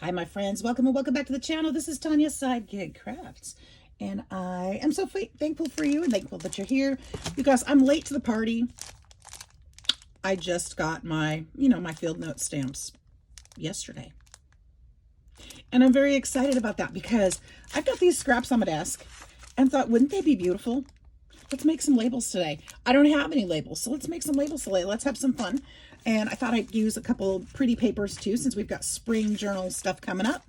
Hi, my friends. Welcome and welcome back to the channel. This is Tanya Sidegigcrafts, and I am so thankful for you and thankful that you're here because I'm late to the party. I just got my, my field note stamps yesterday, and I'm very excited about that because I've got these scraps on my desk and thought, wouldn't they be beautiful? Let's make some labels today. I don't have any labels, so let's make some labels today. Let's have some fun. And I thought I'd use a couple pretty papers too, since we've got spring journal stuff coming up.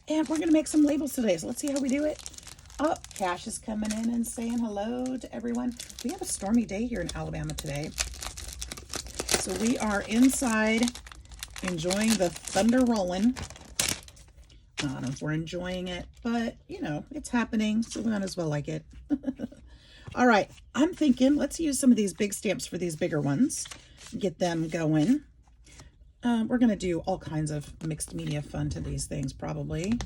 And we're gonna make some labels today, so let's see how we do it. Oh, Cash is coming in and saying hello to everyone. We have a stormy day here in Alabama today. So we are inside enjoying the thunder rolling. I don't know if we're enjoying it, but it's happening, so we might as well like it. All right, I'm thinking let's use some of these big stamps for these bigger ones. Get them going. We're going to do all kinds of mixed media fun to these things, probably.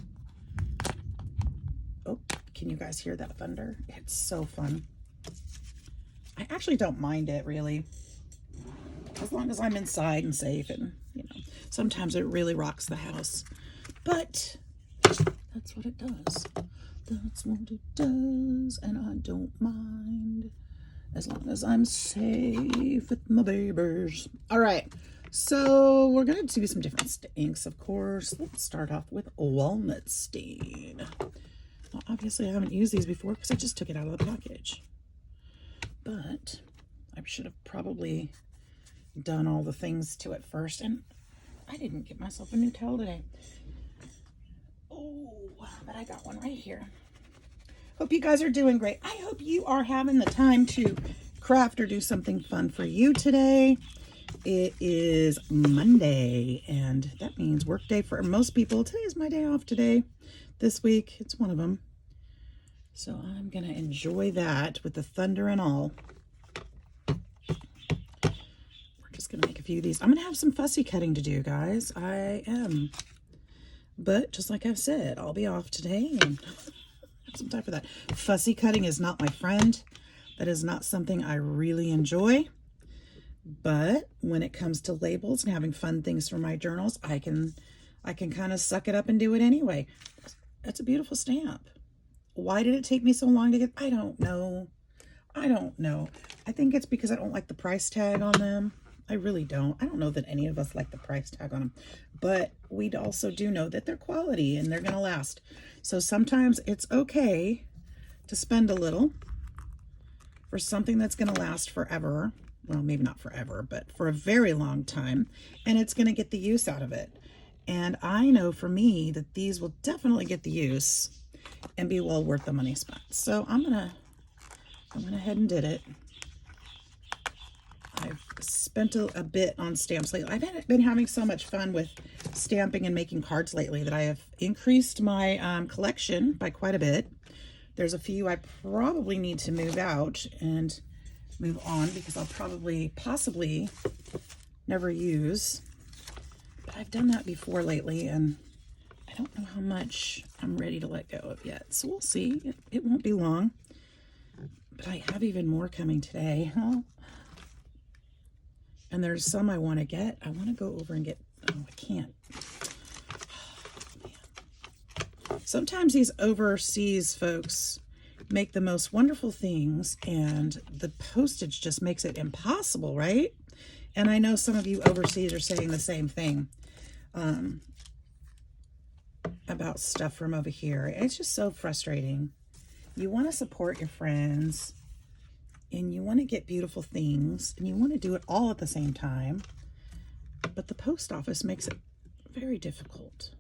Oh, can you guys hear that thunder? It's so fun. I actually don't mind it, really. As long as I'm inside and safe, and, sometimes it really rocks the house. But that's what it does. That's what it does, and I don't mind. As long as I'm safe with my babies. All right, so we're going to do some different inks, of course. Let's start off with walnut stain. Well, obviously, I haven't used these before because I just took it out of the package. But I should have probably done all the things to it first. And I didn't get myself a new towel today. Oh, but I got one right here. Hope you guys are doing great. I hope you are having the time to craft or do something fun for you today. It is Monday, and that means work day for most people. Today is my day off today. This week, it's one of them. So I'm going to enjoy that with the thunder and all. We're just going to make a few of these. I'm going to have some fussy cutting to do, guys. I am. But just like I've said, I'll be off today and have some time for that. Fussy cutting is not my friend. That is not something I really enjoy. But when it comes to labels and having fun things for my journals, I can kind of suck it up and do it anyway. That's a beautiful stamp. Why did it take me so long to get? I don't know. I think it's because I don't like the price tag on them. I really don't. I don't know that any of us like the price tag on them, but we also do know that they're quality and they're going to last. So sometimes it's okay to spend a little for something that's going to last forever. Well, maybe not forever, but for a very long time, and it's going to get the use out of it. And I know for me that these will definitely get the use and be well worth the money spent. So I went ahead and did it. I've spent a bit on stamps lately. I've been having so much fun with stamping and making cards lately that I have increased my collection by quite a bit. There's a few I probably need to move out and move on because I'll possibly never use. But I've done that before lately, and I don't know how much I'm ready to let go of yet. So we'll see. It won't be long. But I have even more coming today. And there's some I want to get. I want to go over and get, oh, I can't. Oh, man. Sometimes these overseas folks make the most wonderful things, and the postage just makes it impossible, right? And I know some of you overseas are saying the same thing about stuff from over here. It's just so frustrating. You want to support your friends, and you want to get beautiful things, and you want to do it all at the same time, but the post office makes it very difficult.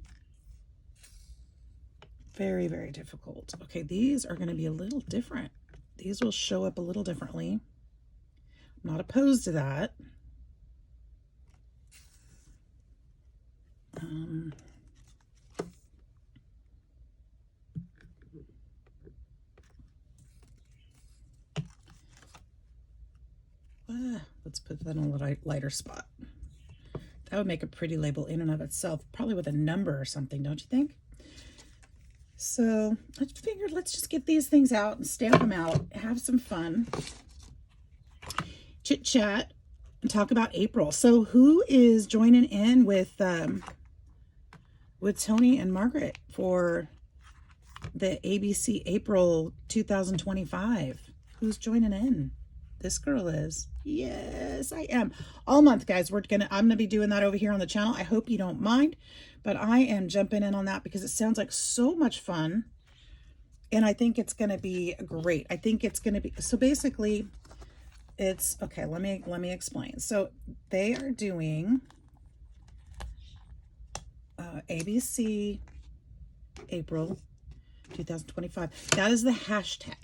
Very, very difficult. Okay, these are going to be a little different. These will show up a little differently. I'm not opposed to that. Let's put that on a lighter spot. That would make a pretty label in and of itself, probably with a number or something, don't you think? So I figured let's just get these things out and stamp them out, have some fun, chit chat, and talk about April. So who is joining in with with Tony and Margaret for the ABC April 2025. Who's joining in? This girl is. Yes, I am. All month, guys. I'm gonna be doing that over here on the channel. I hope you don't mind, but I am jumping in on that because it sounds like so much fun, and I think it's gonna be great. I think it's gonna be, so basically it's okay. Let me explain. So they are doing ABC April 2025. That is the hashtag.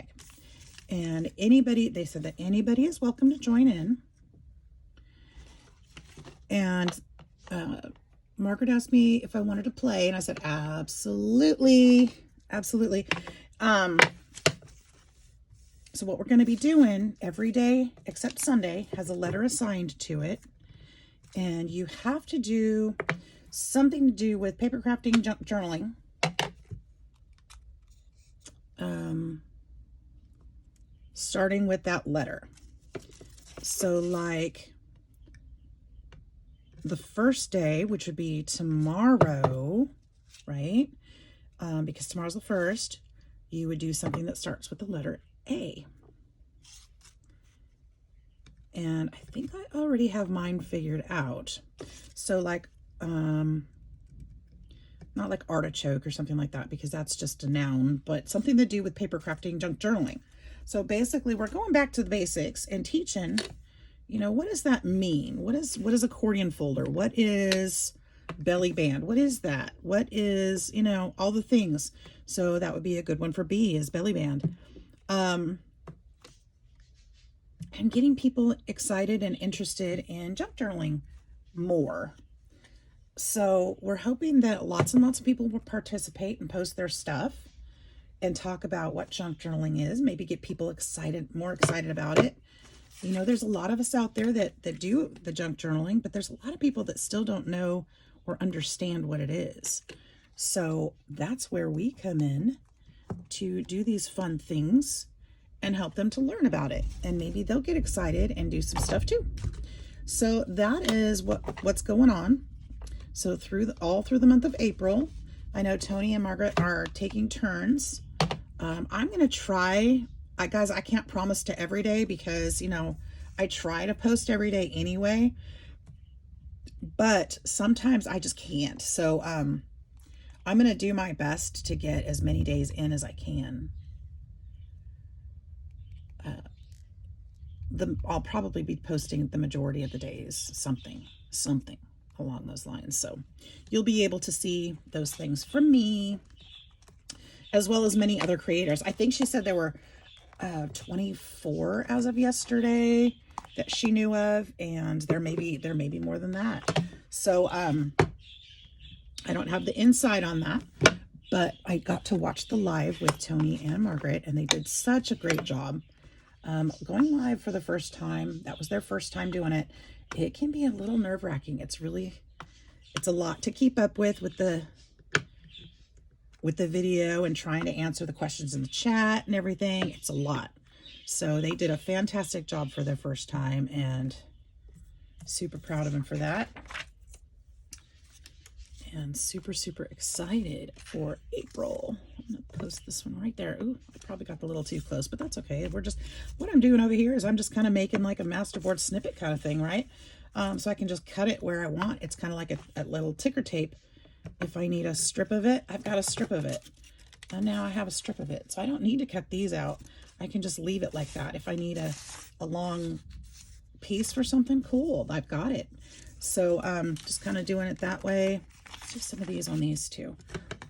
And they said that anybody is welcome to join in. And Margaret asked me if I wanted to play, and I said, absolutely, absolutely. So what we're going to be doing every day except Sunday has a letter assigned to it. And you have to do something to do with paper crafting, junk journaling. Starting with that letter. So like the first day, which would be tomorrow, right? Because tomorrow's the 1st, you would do something that starts with the letter A. And I think I already have mine figured out. So like, not like artichoke or something like that, because that's just a noun, but something to do with paper crafting, junk journaling. So basically we're going back to the basics and teaching, you know, what does that mean? What is accordion folder? What is belly band? What is that? What is, you know, all the things. So that would be a good one for B, is belly band. And getting people excited and interested in junk journaling more. So we're hoping that lots and lots of people will participate and post their stuff and talk about what junk journaling is, maybe get people excited, more excited about it. You know, there's a lot of us out there that do the junk journaling, but there's a lot of people that still don't know or understand what it is. So that's where we come in to do these fun things and help them to learn about it. And maybe they'll get excited and do some stuff too. So that is what's going on. So all through the month of April, I know Tony and Margaret are taking turns. I'm going to try, guys, I can't promise to every day because, you know, I try to post every day anyway, but sometimes I just can't. So I'm going to do my best to get as many days in as I can. I'll probably be posting the majority of the days, something along those lines. So you'll be able to see those things from me, as well as many other creators. I think she said there were 24 as of yesterday that she knew of, and there may be more than that. So I don't have the inside on that, but I got to watch the live with Tony and Margaret, and they did such a great job. Going live for the first time, that was their first time doing it. It can be a little nerve-wracking. It's a lot to keep up with the video and trying to answer the questions in the chat and everything. It's a lot. So they did a fantastic job for their first time, and super proud of them for that. And super, super excited for April. I'm going to post this one right there. Ooh, I probably got the little too close, but that's okay. What I'm doing over here is I'm just kind of making like a masterboard snippet kind of thing, right? So I can just cut it where I want. It's kind of like a little ticker tape. If I need a strip of it, I've got a strip of it. And now I have a strip of it. So I don't need to cut these out. I can just leave it like that. If I need a long piece for something, cool, I've got it. So just kind of doing it that way. Let's do some of these on these too.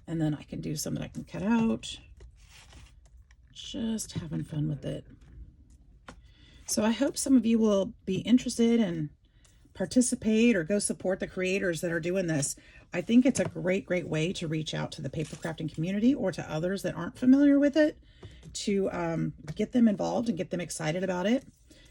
And then I can do some that I can cut out. Just having fun with it. So I hope some of you will be interested and participate or go support the creators that are doing this. I think it's a great, great way to reach out to the paper crafting community or to others that aren't familiar with it, to get them involved and get them excited about it.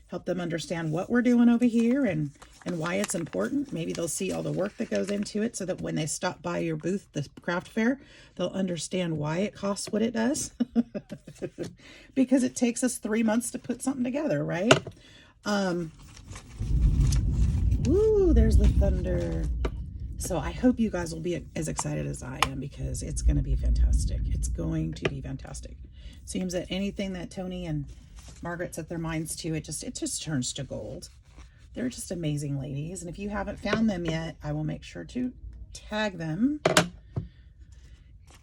Help them understand what we're doing over here and why it's important. Maybe they'll see all the work that goes into it so that when they stop by your booth, the craft fair, they'll understand why it costs what it does. Because it takes us 3 months to put something together, right? Ooh, there's the thunder. So I hope you guys will be as excited as I am, because it's going to be fantastic. It's going to be fantastic. Seems that anything that Tony and Margaret set their minds to, it just turns to gold. They're just amazing ladies. And if you haven't found them yet, I will make sure to tag them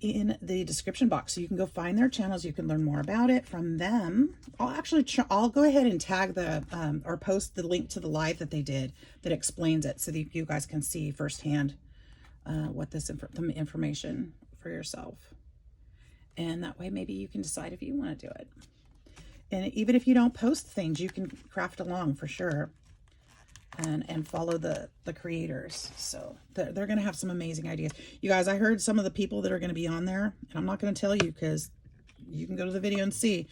in the description box, so you can go find their channels. You can learn more about it from them. I'll go ahead and tag the or post the link to the live that they did that explains it, so that you guys can see firsthand what the information for yourself, and that way maybe you can decide if you want to do it. And even if you don't post things, you can craft along for sure, and follow the creators. So they're going to have some amazing ideas. You guys, I heard some of the people that are going to be on there, and I'm not going to tell you because you can go to the video and see,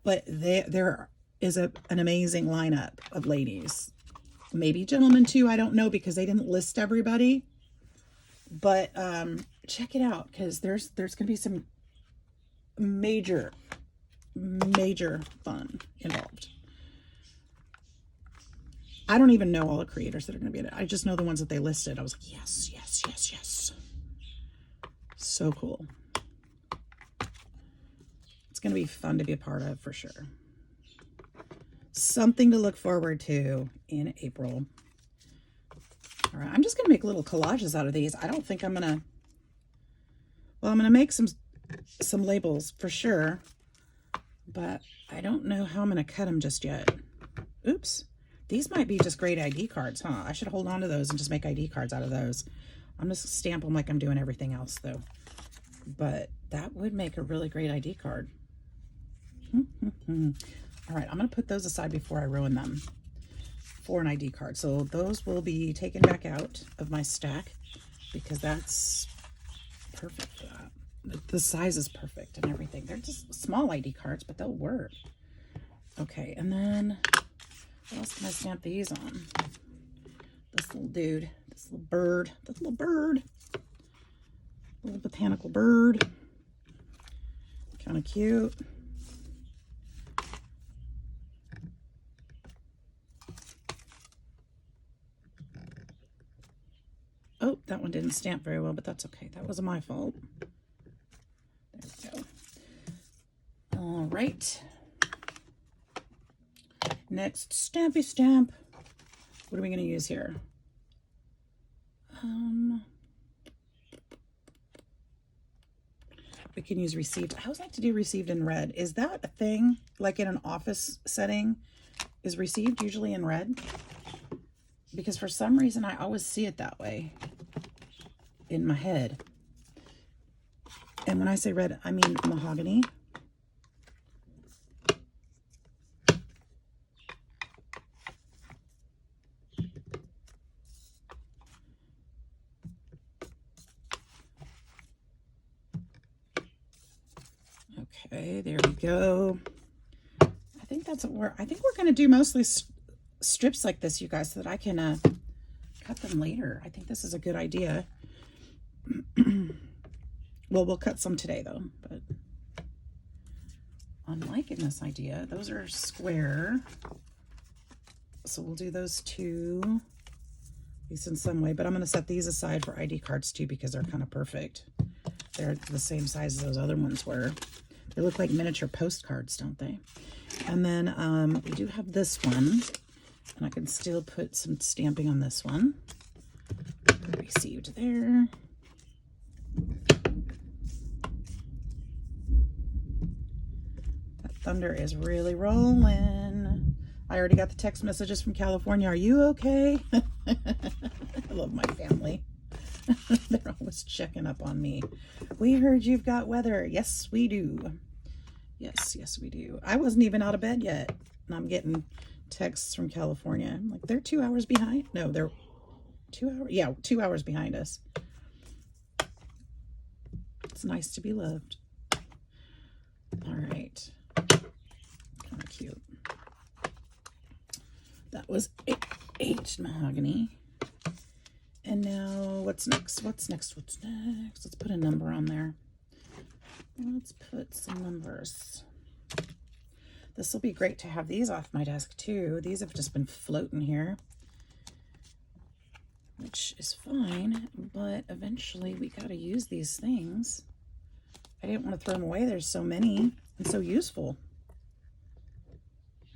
but there is an amazing lineup of ladies, maybe gentlemen too. I don't know, because they didn't list everybody, but check it out, because there's going to be some major fun involved. I don't even know all the creators that are going to be in it. I just know the ones that they listed. I was like, yes, yes, yes, yes. So cool. It's going to be fun to be a part of for sure. Something to look forward to in April. All right, I'm just going to make little collages out of these. I don't think I'm going to, well, I'm going to make some labels for sure, but I don't know how I'm going to cut them just yet. Oops. These might be just great ID cards, huh? I should hold on to those and just make ID cards out of those. I'm just stamp them like I'm doing everything else, though. But that would make a really great ID card. All right, I'm going to put those aside before I ruin them for an ID card. So those will be taken back out of my stack, because that's perfect for that. The size is perfect and everything. They're just small ID cards, but they'll work. Okay, and then what else can I stamp these on? This little dude, this little bird, little botanical bird. Kind of cute. Oh, that one didn't stamp very well, but that's okay. That wasn't my fault. There we go. All right. Next, stampy stamp. What are we going to use here? We can use received. I always like to do received in red. Is that a thing? Like in an office setting, is received usually in red? Because for some reason I always see it that way in my head. And when I say red, I mean mahogany. Okay, there we go. I think that's what we're going to do, mostly strips like this, you guys, so that I can cut them later. I think this is a good idea. Well, we'll cut some today though, but I'm liking this idea. Those are square, so we'll do those two, at least in some way, but I'm going to set these aside for ID cards too, because they're kind of perfect. They're the same size as those other ones were. They look like miniature postcards, don't they? And then we do have this one, and I can still put some stamping on this one. Received there. That thunder is really rolling. I already got the text messages from California. Are you okay? I love my family. They're always checking up on me. We heard you've got weather. Yes, we do. Yes, yes, we do. I wasn't even out of bed yet, and I'm getting texts from California. I'm like, they're 2 hours behind? No, they're 2 hours. Yeah, 2 hours behind us. It's nice to be loved. All right. Kind of cute. That was aged mahogany. And now what's next? What's next? What's next? Let's put a number on there. Let's put some numbers. This will be great to have these off my desk too. These have just been floating here. which is fine, but eventually we got to use these things. I didn't want to throw them away. There's so many and so useful.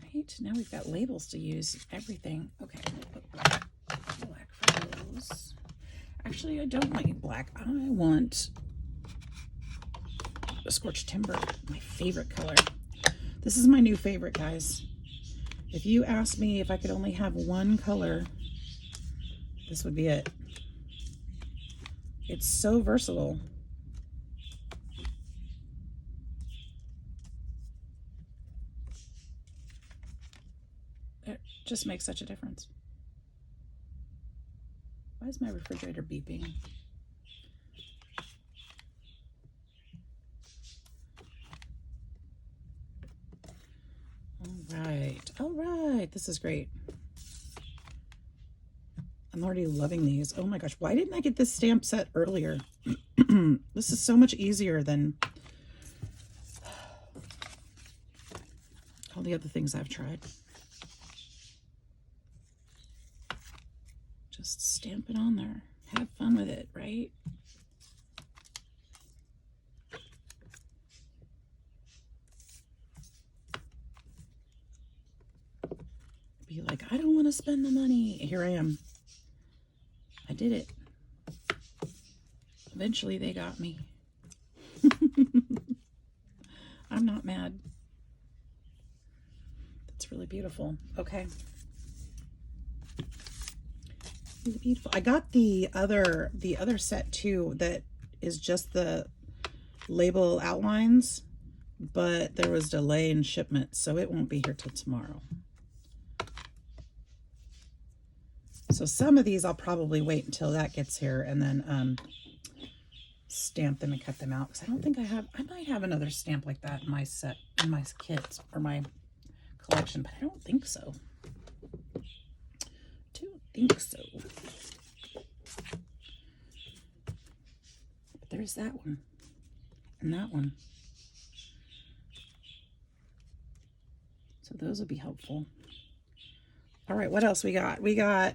Right, now we've got labels to use, everything. Okay, I'm gonna put black for those. Actually, I don't like black. I want a scorched timber, my favorite color. This is my new favorite, guys. If you asked me if I could only have one color, this would be it. It's so versatile. It just makes such a difference. Why is my refrigerator beeping? All right, this is great. I'm already loving these. Oh my gosh, why didn't I get this stamp set earlier? This is so much easier than all the other things I've tried. Just stamp it on there. Have fun with it, right? Be like, I don't want to spend the money. Here I am. I did it. Eventually they got me. I'm not mad. That's really beautiful. Okay. Really beautiful. I got the other set too that is just the label outlines, but there was delay in shipment, so it won't be here till tomorrow. So some of these I'll probably wait until that gets here and then stamp them and cut them out, because I don't think I might have another stamp like that in my set, in my kit or my collection, but I don't think so. But there's that one and that one. So those will be helpful. All right, what else we got? We got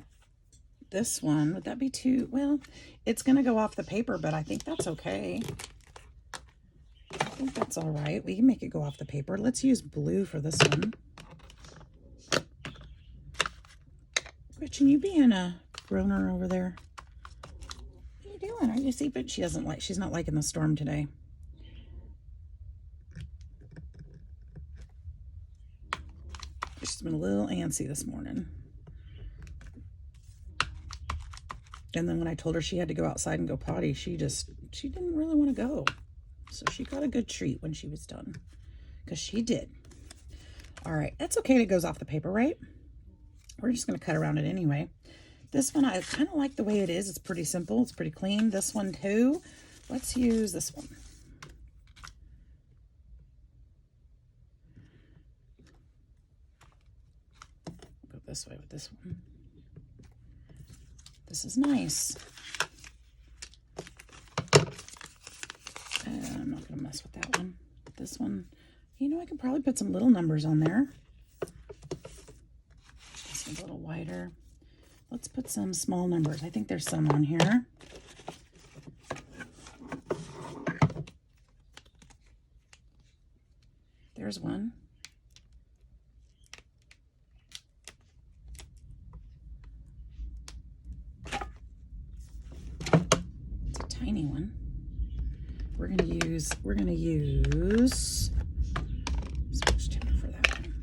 this one. Would that be too, well, it's going to go off the paper, but I think that's okay. I think that's all right. We can make it go off the paper. Let's use blue for this one. Gretchen, you being a groaner over there? What are you doing? Are you sleeping? She doesn't like, she's not liking the storm today. She's been a little antsy this morning. And then when I told her she had to go outside and go potty, she didn't really want to go. So she got a good treat when she was done, because she did. All right, that's okay. It goes off the paper, right? We're just going to cut around it anyway. This one, I kind of like the way it is. It's pretty simple. It's pretty clean. This one too. Let's use this one. Go this way with this one. This is nice. I'm not going to mess with that one. This one, you know, I could probably put some little numbers on there. Just a little wider. Let's put some small numbers. I think there's some on here. There's one. It's a tiny one. We're gonna use scotch timber for that one.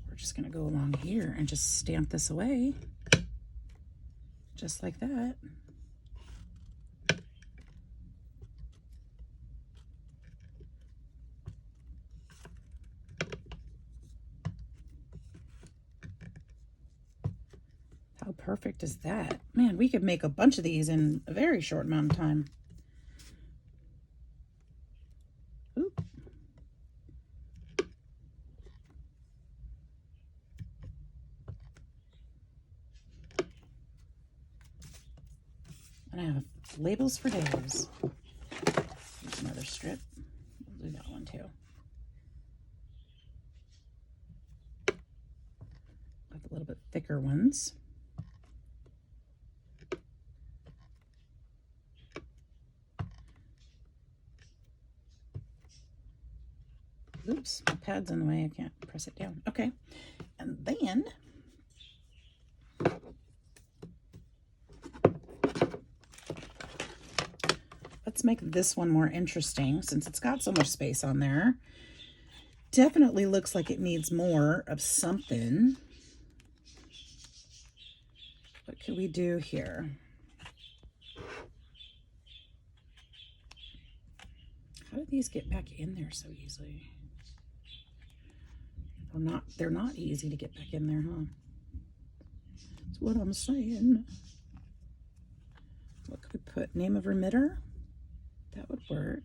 We're just gonna go along here and just stamp this away, just like that. How perfect is that? Man, we could make a bunch of these in a very short amount of time. Oop. And I have labels for days. Here's another strip. We'll do that one too. got the little bit thicker ones. Oops, my pad's in the way. I can't press it down. Okay. And then let's make this one more interesting since it's got so much space on there. Definitely looks like it needs more of something. What could we do here? How do these get back in there so easily? They're not easy to get back in there, huh? That's what I'm saying. What could we put? Name of remitter? That would work.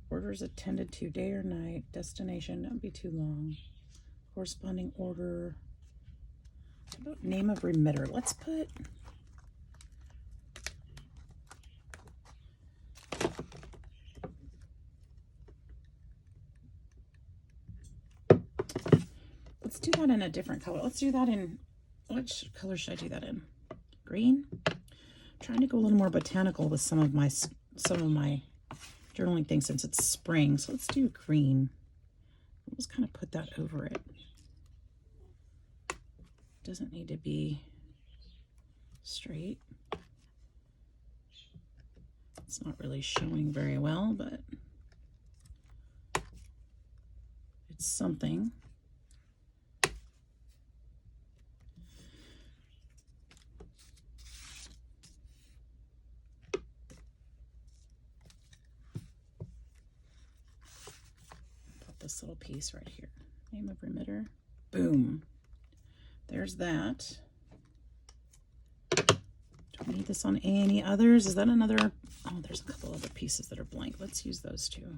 Orders attended to day or night. Destination, don't be too long. Corresponding order. How about name of remitter? Let's put... Let's do that in a different color. Let's do that in... Which color should I do that in? Green? I'm trying to go a little more botanical with some of my journaling things since it's spring. So let's do green. I'll just kind of put that over it. Doesn't need to be straight. It's not really showing very well, but it's something. This little piece right here. Name of remitter. Boom. There's that. Do I need this on any others? Is that another? Oh, there's a couple other pieces that are blank. Let's use those two.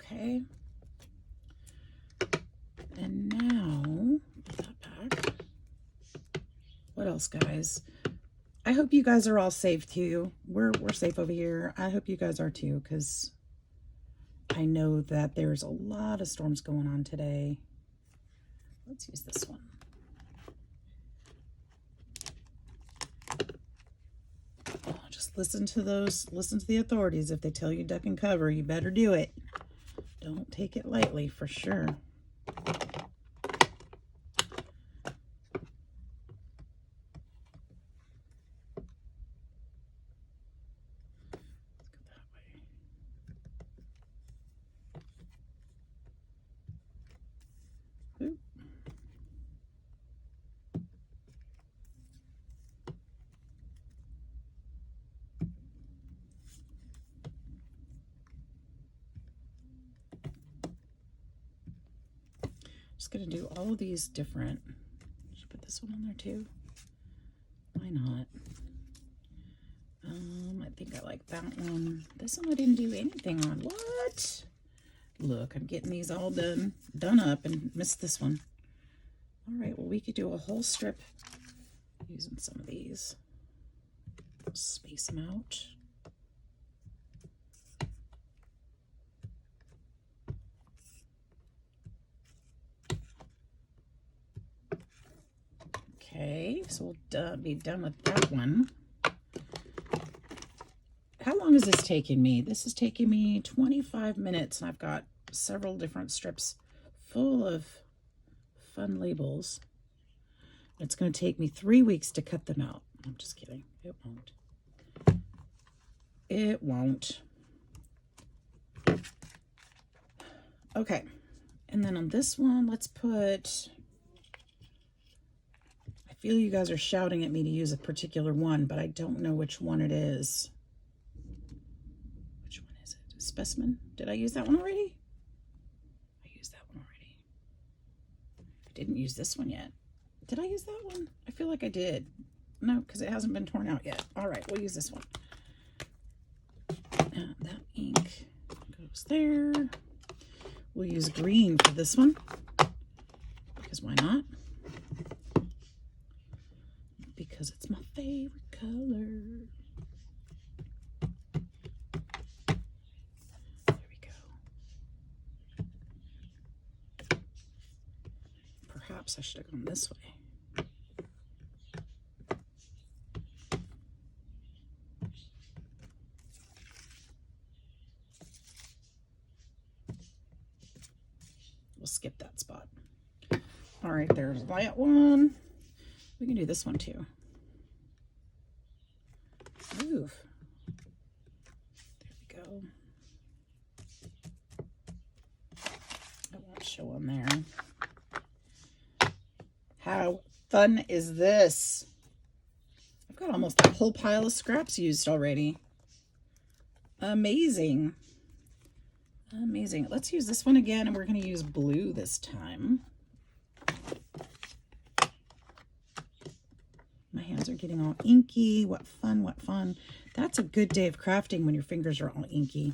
Okay. And now, put that back. What else, guys? I hope you guys are all safe too. We're safe over here. I hope you guys are too, because I know that there's a lot of storms going on today. Let's use this one. Oh, just listen to the authorities. If they tell you duck and cover, you better do it. Don't take it lightly, for sure. Just gonna do all of these different. Should put this one on there too. Why not? I think I like that one. This one I didn't do anything on. What? Look, I'm getting these all done up and missed this one. All right, well, we could do a whole strip using some of these. Space them out. Okay, so we'll be done with that one. How long is this taking me? This is taking me 25 minutes, and I've got several different strips full of fun labels. It's going to take me 3 weeks to cut them out. I'm just kidding. It won't. It won't. Okay, and then on this one, let's put... I feel you guys are shouting at me to use a particular one, but I don't know which one it is. Which one is it? Specimen? Did I use that one already? I used that one already. I didn't use this one yet. Did I use that one? I feel like I did. No, because it hasn't been torn out yet. All right, we'll use this one. And that ink goes there. We'll use green for this one, because why not? Because it's my favorite color. There we go. Perhaps I should have gone this way. We'll skip that spot. All right, there's that one. We can do this one too. Ooh. There we go. I won't show them there. How fun is this? I've got almost a whole pile of scraps used already. Amazing. Amazing. Let's use this one again, and we're going to use blue this time. My hands are getting all inky. What fun, what fun. That's a good day of crafting when your fingers are all inky.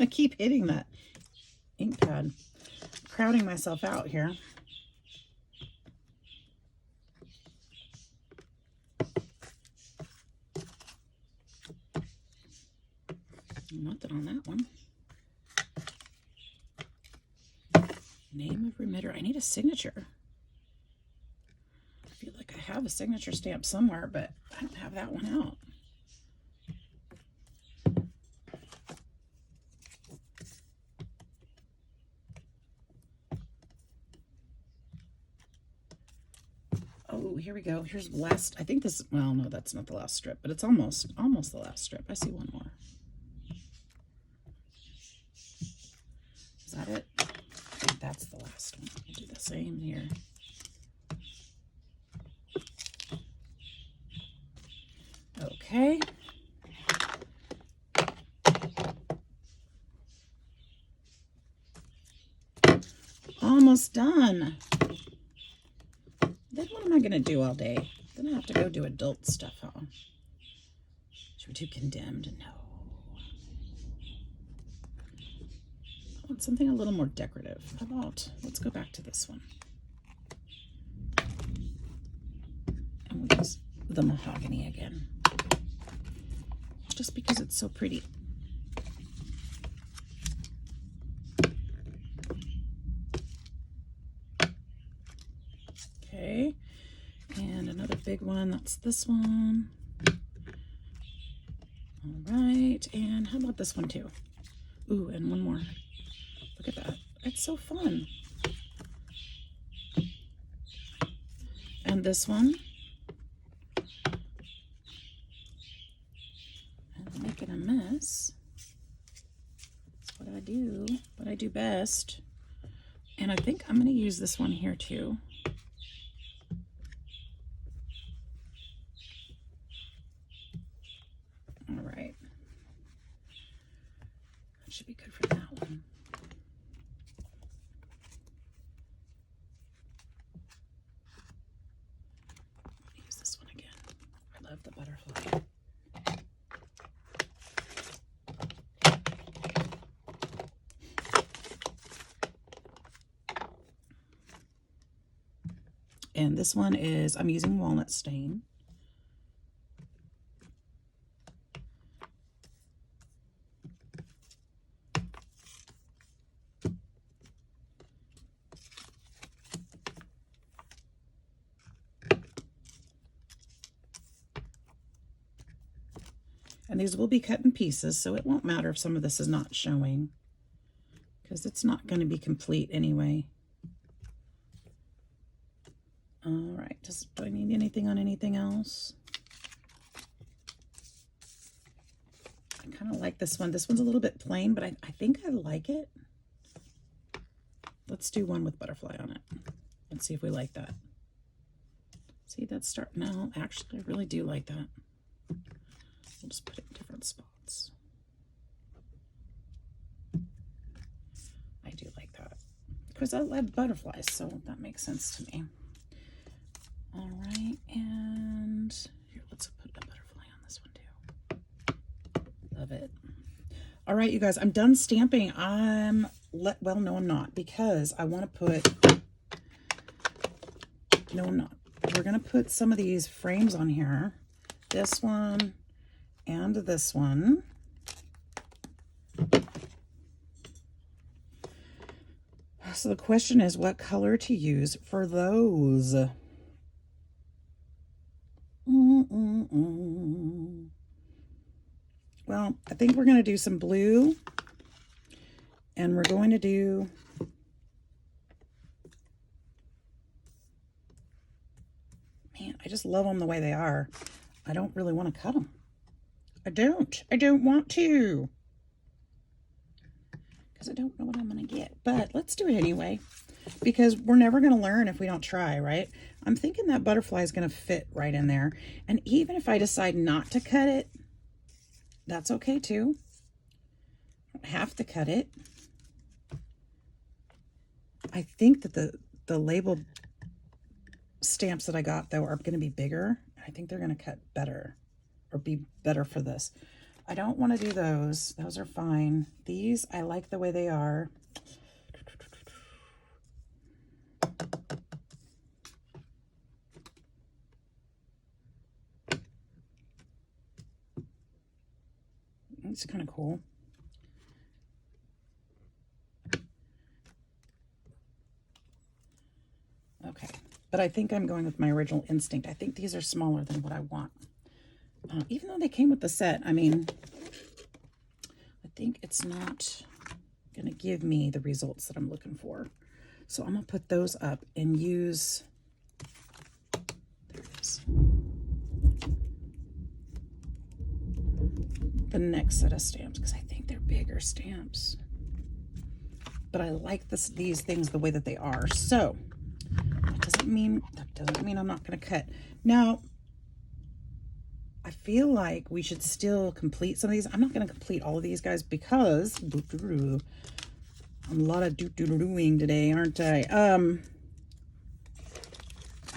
I keep hitting that ink pad, crowding myself out here. Nothing on that one. Name of remitter. I need a signature. I feel like I have a signature stamp somewhere, but I don't have that one out. Oh, here we go. Here's the last. I think this, well, no, that's not the last strip, but it's almost the last strip. I see one more. Is that it? I think that's the last one. We'll do the same here. Okay. Almost done. Then what am I going to do all day? Then I have to go do adult stuff, huh? Should we do condemned? No. I want something a little more decorative. How about, let's go back to this one. And we'll use the mahogany again. Just because it's so pretty. Okay, and another big one, that's this one. All right, and how about this one too? Ooh, and one more. Look at that, it's so fun. And this one. And I'm making a mess. That's what I do best. And I think I'm gonna use this one here too. All right, that should be good for that one. Use this one again. I love the butterfly. And this one is, I'm using walnut stain. And these will be cut in pieces, so it won't matter if some of this is not showing, because it's not going to be complete anyway. All right, do I need anything on anything else? kind of like this one. This one's a little bit plain, but I think I like it. Let's do one with butterfly on it. Let's see if we like that. See, that's starting. No, actually, I really do like that. We'll just put it in different spots. I do like that. Because I love butterflies, so that makes sense to me. All right, and here, let's put a butterfly on this one too. Love it. All right, you guys, I'm done stamping. Well, no, I'm not, because I want to put, no, I'm not. We're going to put some of these frames on here. This one and this one. So the question is what color to use for those. Well, I think we're going to do some blue, and we're going to do I just love them the way they are. I don't really want to cut them. I don't want to, because I don't know what I'm going to get, but let's do it anyway, because we're never going to learn if we don't try, right? I'm thinking that butterfly is going to fit right in there. And even if I decide not to cut it, that's okay too. I don't have to cut it. I think that the label stamps that I got, though, are going to be bigger. I think they're going to cut better or be better for this. I don't want to do those. Those are fine. These, I like the way they are. It's kind of cool. Okay, but I think I'm going with my original instinct. I think these are smaller than what I want. Even though they came with the set, I mean, I think it's not going to give me the results that I'm looking for. So I'm going to put those up and use, there it is, the next set of stamps, because I think they're bigger stamps. But I like these things the way that they are. So that doesn't mean I'm not going to cut. Now, I feel like we should still complete some of these. I'm not going to complete all of these, guys, because I'm a lot of doing today, aren't I? I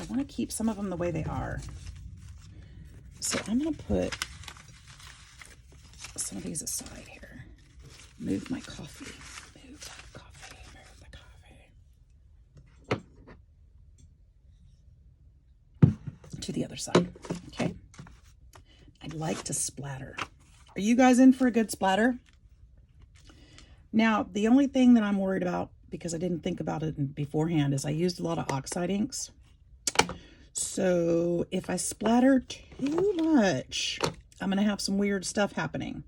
want to keep some of them the way they are. So I'm going to put some of these aside here. Move my coffee. Move that coffee. Move the coffee. To the other side. Okay. I'd like to splatter. Are you guys in for a good splatter? Now, the only thing that I'm worried about, because I didn't think about it beforehand, is I used a lot of oxide inks. So if I splatter too much, I'm going to have some weird stuff happening.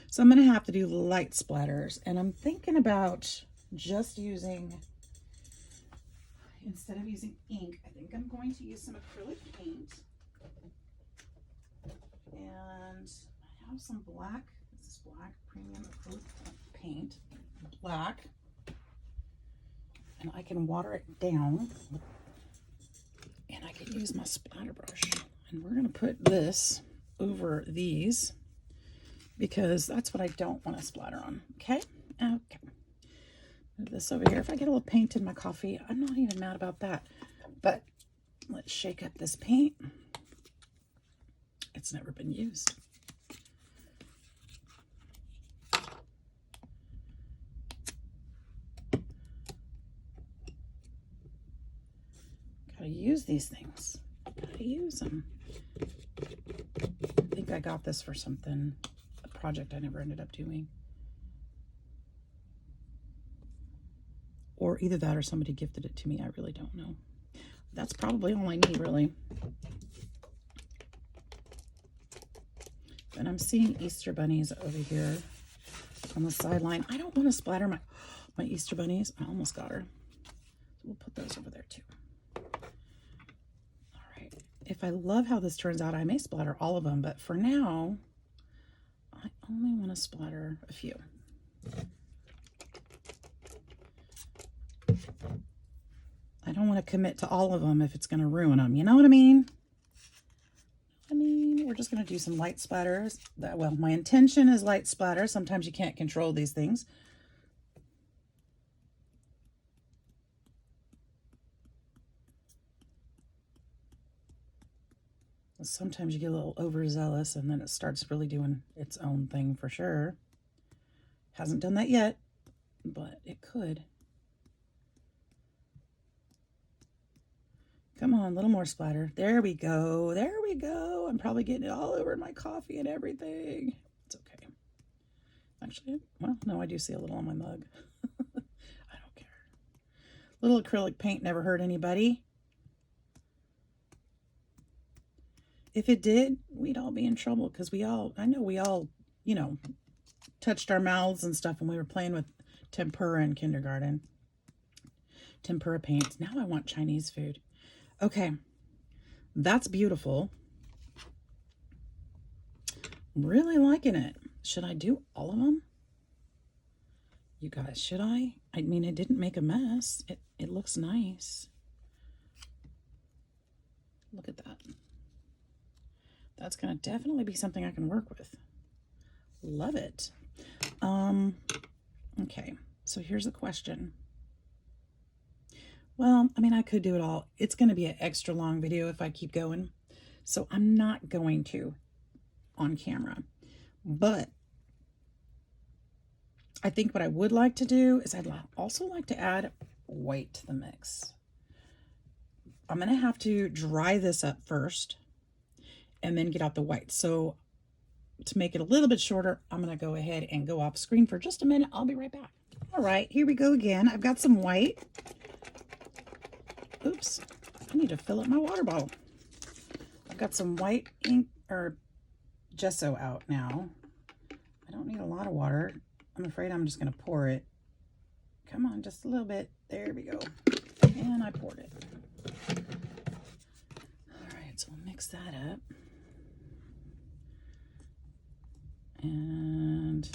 So I'm going to have to do light splatters. And I'm thinking about just using, instead of using ink, I think I'm going to use some acrylic paint. And I have some black, this is black, premium acrylic paint, black. And I can water it down. And I can use my splatter brush. And we're going to put this over these, because that's what I don't want to splatter on. Okay? Okay. Move this over here. If I get a little paint in my coffee, I'm not even mad about that. But let's shake up this paint. It's never been used. Gotta use these things. Gotta use them. I think I got this for something, a project I never ended up doing. Or either that or somebody gifted it to me. I really don't know. That's probably all I need, really. And I'm seeing Easter bunnies over here on the sideline. I don't want to splatter my Easter bunnies. I almost got her. So we'll put those over there too. All right. If I love how this turns out, I may splatter all of them, but for now, only want to splatter a few. I don't want to commit to all of them if it's going to ruin them. You know what I mean? We're just going to do some light splatters. Well, my intention is light splatter. Sometimes you can't control these things. Sometimes you get a little overzealous and then it starts really doing its own thing for sure. Hasn't done that yet, but it could. Come on, a little more splatter. There we go. There we go. I'm probably getting it all over my coffee and everything. It's okay. Actually, well, no, I do see a little on my mug. I don't care. Little acrylic paint never hurt anybody. If it did, we'd all be in trouble because I know we all, you know, touched our mouths and stuff when we were playing with tempura in kindergarten. Tempura paints. Now I want Chinese food. Okay, that's beautiful. Really liking it. Should I do all of them? You guys, should I? I mean, it didn't make a mess. It looks nice. Look at that. That's going to definitely be something I can work with. Love it. Okay, so here's the question. Well, I mean, I could do it all. It's going to be an extra long video if I keep going. So I'm not going to on camera. But I think what I would like to do is I'd also like to add white to the mix. I'm going to have to dry this up first and then get out the white. So to make it a little bit shorter, I'm going to go ahead and go off screen for just a minute. I'll be right back. All right, here we go again. I've got some white. Oops, I need to fill up my water bottle. I've got some white ink or gesso out now. I don't need a lot of water. I'm afraid I'm just going to pour it. Come on, just a little bit. There we go. And I poured it. All right, so we'll mix that up. And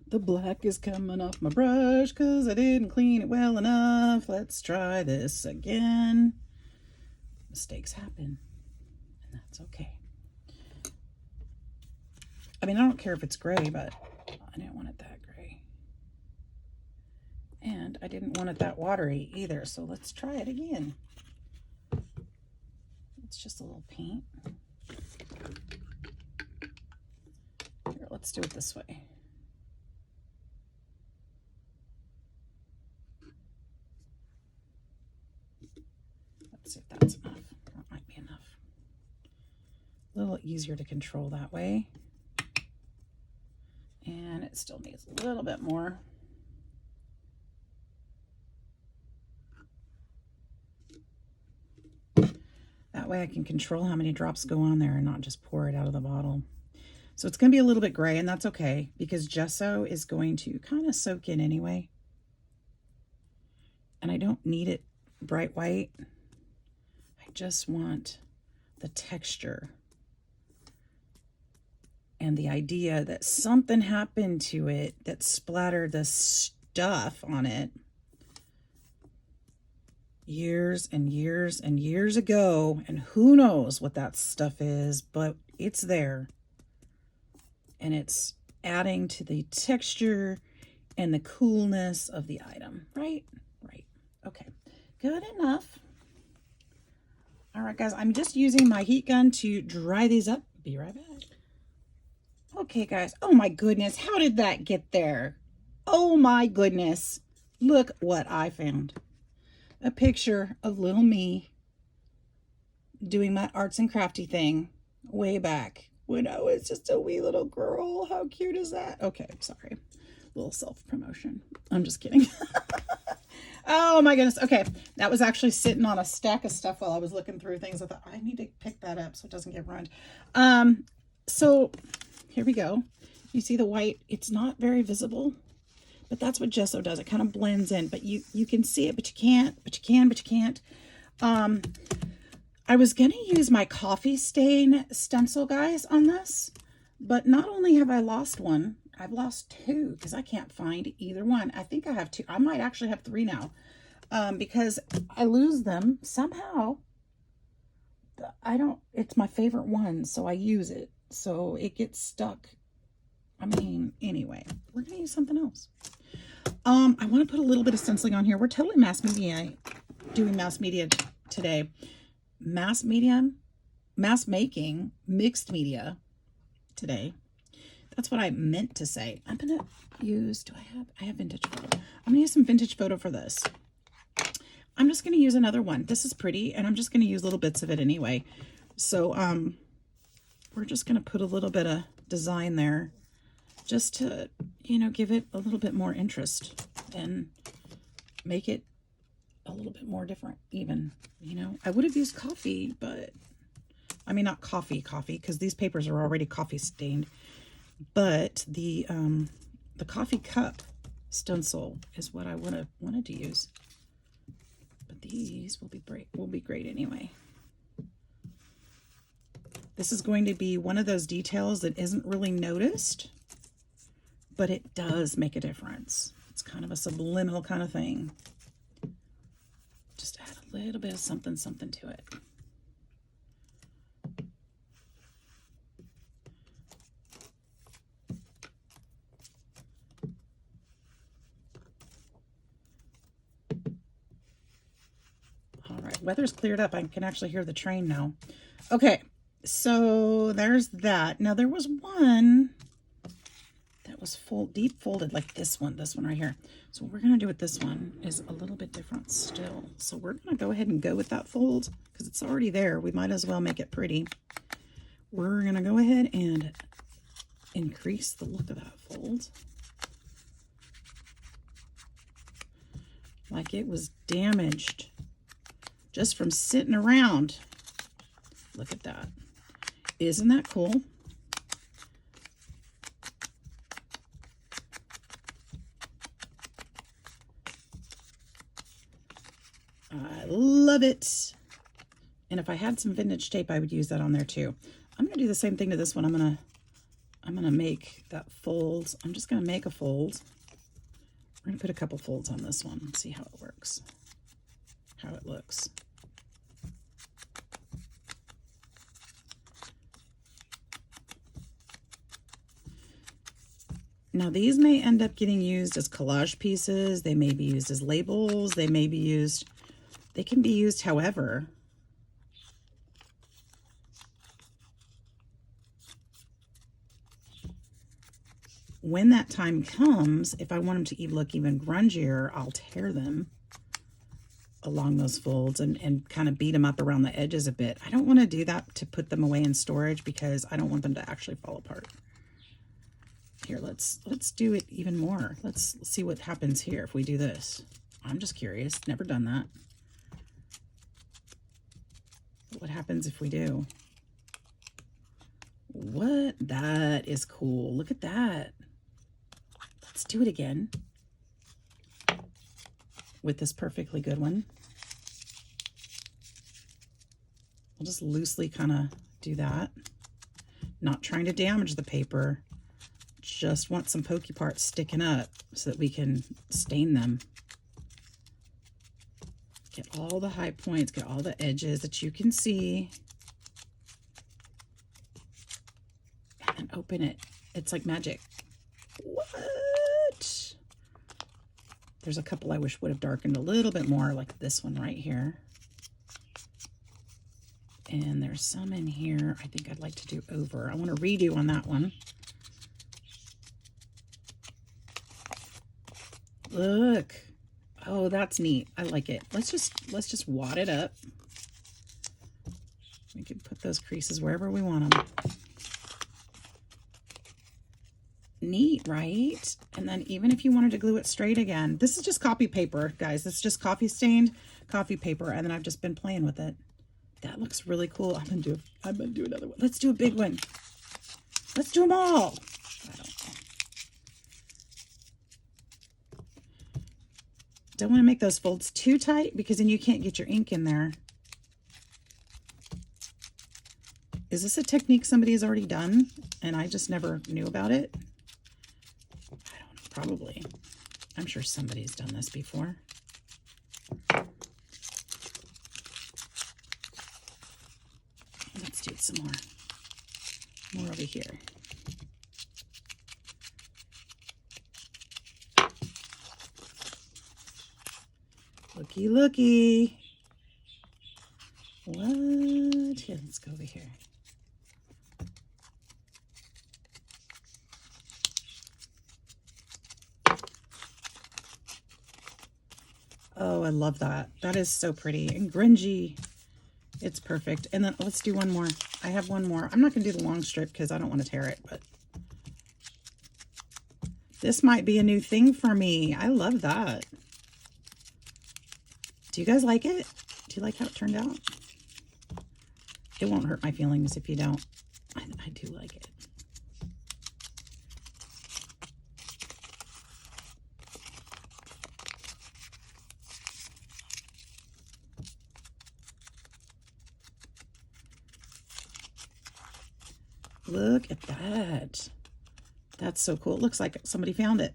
the black is coming off my brush because I didn't clean it well enough. Let's try this again. Mistakes happen, and that's okay. I mean, I don't care if it's gray, but I didn't want it that gray. And I didn't want it that watery either, so let's try it again. It's just a little paint. Here, let's do it this way. Let's see if that's enough. That might be enough. A little easier to control that way. And it still needs a little bit more. That way I can control how many drops go on there and not just pour it out of the bottle. So it's going to be a little bit gray, and that's okay because gesso is going to kind of soak in anyway. And I don't need it bright white. I just want the texture and the idea that something happened to it that splattered the stuff on it years and years and years ago, and who knows what that stuff is, but it's there. And it's adding to the texture and the coolness of the item, right? Right. Okay, good enough. All right, guys, I'm just using my heat gun to dry these up. Be right back. Okay, guys. Oh, my goodness. How did that get there? Oh, my goodness. Look what I found. A picture of little me doing my arts and crafty thing way back when I was just a wee little girl. How cute is that? Okay, sorry. A little self-promotion. I'm just kidding. Oh my goodness. Okay, that was actually sitting on a stack of stuff while I was looking through things. I thought I need to pick that up so it doesn't get ruined. So here we go. You see the white? It's not very visible, but that's what gesso does. It kind of blends in, but you can see it, but you can't, but you can't. I was going to use my coffee stain stencil, guys, on this, But not only have I lost one, I've lost two because I can't find either one. I think I have two. I might actually have three now, because I lose them somehow. I don't, it's my favorite one, so I use it. So it gets stuck. I mean, anyway, we're going to use something else. I want to put a little bit of stenciling on here. We're totally mass media, doing mass media today. Mass making, mixed media today. That's what I meant to say. I'm going to use, I have vintage photo. I'm going to use some vintage photo for this. I'm just going to use another one. This is pretty, and I'm just going to use little bits of it anyway. So, we're just going to put a little bit of design there just to, you know, give it a little bit more interest and make it a little bit more different even, you know. I would have used coffee, but I mean, not coffee, because these papers are already coffee stained, but the coffee cup stencil is what I would have wanted to use. But these will be great anyway. This is going to be one of those details that isn't really noticed, but it does make a difference. It's kind of a subliminal kind of thing. Just add a little bit of something to it. All right, weather's cleared up. I can actually hear the train now. Okay, so there's that. Now there was one that was deep folded like this one right here. So what we're going to do with this one is a little bit different still. So we're going to go ahead and go with that fold because it's already there. We might as well make it pretty. We're going to go ahead and increase the look of that fold. Like it was damaged just from sitting around. Look at that. Isn't that cool? I love it. And if I had some vintage tape, I would use that on there too. I'm going to do the same thing to this one. I'm going to make that fold. I'm just going to make a fold. We're going to put a couple folds on this one and see how it works, how it looks. Now these may end up getting used as collage pieces. They may be used as labels. They can be used however. When that time comes, if I want them to look even grungier, I'll tear them along those folds and kind of beat them up around the edges a bit. I don't want to do that to put them away in storage because I don't want them to actually fall apart. Here, let's do it even more. Let's see what happens here if we do this. I'm just curious. Never done that. What happens if we do? What? That is cool. Look at that. Let's do it again with this perfectly good one. We'll just loosely kind of do that. Not trying to damage the paper. Just want some pokey parts sticking up so that we can stain them. Get all the high points, get all the edges that you can see. And then open it. It's like magic. What? There's a couple I wish would have darkened a little bit more, like this one right here. And there's some in here I think I'd like to do over. I want to redo on that one. Look. Oh, that's neat. I like it. Let's just wad it up. We can put those creases wherever we want them. Neat, right? And then even if you wanted to glue it straight again, this is just copy paper, guys. This is just coffee stained coffee paper, and then I've just been playing with it. That looks really cool. I'm gonna do another one. Let's do a big one. Let's do them all. Don't want to make those folds too tight because then you can't get your ink in there. Is this a technique somebody has already done and I just never knew about it? I don't know, probably. I'm sure somebody's done this before. Let's do some more. More over here. Looky, looky. What? Here, let's go over here. Oh, I love that. That is so pretty and grungy. It's perfect. And then let's do one more. I have one more. I'm not going to do the long strip because I don't want to tear it, but this might be a new thing for me. I love that. Do you guys like it? Do you like how it turned out? It won't hurt my feelings if you don't. I do like it. Look at that. That's so cool. It looks like somebody found it.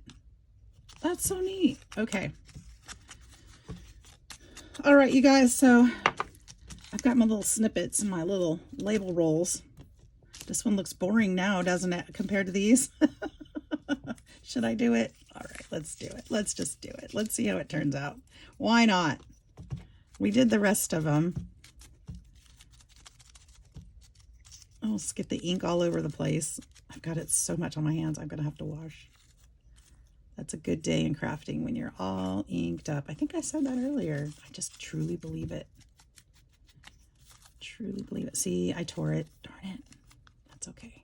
That's so neat. Okay. All right, you guys. So I've got my little snippets and my little label rolls. This one looks boring now, doesn't it, compared to these? Should I do it? All right, let's do it. Let's just do it. Let's see how it turns out. Why not? We did the rest of them. Oh, let's get the ink all over the place. I've got it so much on my hands, I'm going to have to wash. That's a good day in crafting when you're all inked up. I think I said that earlier. I just truly believe it. Truly believe it. See, I tore it. Darn it. That's okay.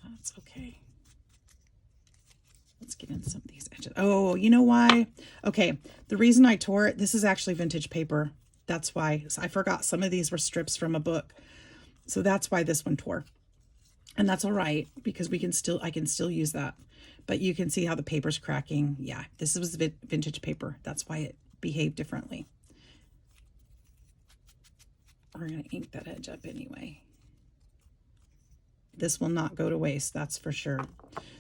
That's okay. Let's get in some of these edges. Oh, you know why? Okay, the reason I tore it, this is actually vintage paper. That's why. So I forgot some of these were strips from a book. So that's why this one tore. And that's all right, because I can still use that. But you can see how the paper's cracking. Yeah, this was vintage paper. That's why it behaved differently. We're going to ink that edge up anyway. This will not go to waste, that's for sure.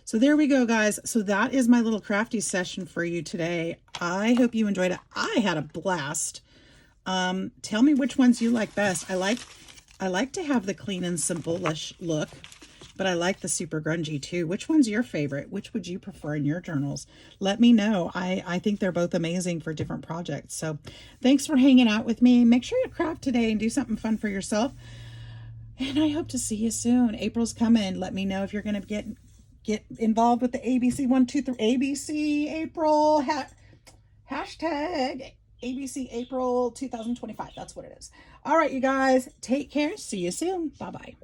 So there we go, guys. So that is my little crafty session for you today. I hope you enjoyed it. I had a blast. Tell me which ones you like best. I like to have the clean and simple-ish look, but I like the super grungy too. Which one's your favorite? Which would you prefer in your journals? Let me know. I think they're both amazing for different projects. So thanks for hanging out with me. Make sure you craft today and do something fun for yourself. And I hope to see you soon. April's coming. Let me know if you're going to get involved with the ABC 123 ABC April hashtag ABC April 2025. That's what it is. All right, you guys, take care. See you soon. Bye-bye.